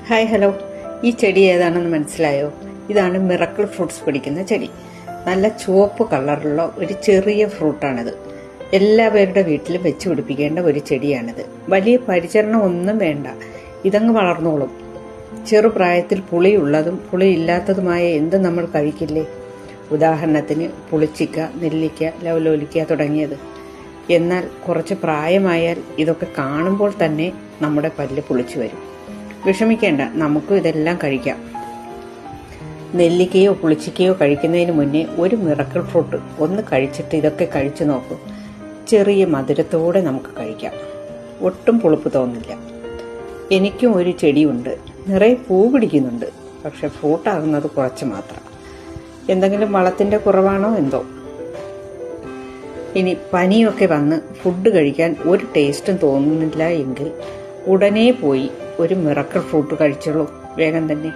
Hi hello, ഈ ചെടി ഏതാണെന്ന് മനസ്സിലായോ? ഇതാണ് മിറക്കിൾ ഫ്രൂട്ട്സ് പിടിക്കുന്ന ചെടി. നല്ല ചുവപ്പ് കളറുള്ള ഒരു ചെറിയ ഫ്രൂട്ടാണിത്. എല്ലാവരുടെ വീട്ടിലും വെച്ച് പിടിപ്പിക്കേണ്ട ഒരു ചെടിയാണിത്. വലിയ പരിചരണം ഒന്നും വേണ്ട, ഇതങ്ങ് വളർന്നോളും. ചെറുപ്രായത്തിൽ പുളിയുള്ളതും പുളിയില്ലാത്തതുമായ എന്ത് നമ്മൾ കഴിക്കില്ലേ? ഉദാഹരണത്തിന് പുളിച്ചിക്ക, നെല്ലിക്ക, ലവലോലിക്ക തുടങ്ങിയത്. എന്നാൽ കുറച്ച് പ്രായമായാൽ ഇതൊക്കെ കാണുമ്പോൾ തന്നെ നമ്മുടെ പല്ല് പുളിച്ചു വരും. വിഷമിക്കേണ്ട, നമുക്കും ഇതെല്ലാം കഴിക്കാം. നെല്ലിക്കയോ പുളിച്ചിക്കയോ കഴിക്കുന്നതിന് മുന്നേ ഒരു മിറക്കിൾ ഫ്രൂട്ട് ഒന്ന് കഴിച്ചിട്ട് ഇതൊക്കെ കഴിച്ചു നോക്കും. ചെറിയ മധുരത്തോടെ നമുക്ക് കഴിക്കാം. ഒട്ടും പുളിപ്പ് തോന്നില്ല. എനിക്കും ഒരു ചെടിയുണ്ട്, നിറയെ പൂ പിടിക്കുന്നുണ്ട്. പക്ഷെ ഫ്രൂട്ടാകുന്നത് കുറച്ച് മാത്രം. എന്തെങ്കിലും വളത്തിന്റെ കുറവാണോ എന്തോ. ഇനി പനിയൊക്കെ വന്ന് ഫുഡ് കഴിക്കാൻ ഒരു ടേസ്റ്റും തോന്നുന്നില്ല എങ്കിൽ ഉടനെ പോയി ഒരു മിറക്കിൾ ഫ്രൂട്ട് കഴിച്ചോളൂ, വേഗം തന്നെ.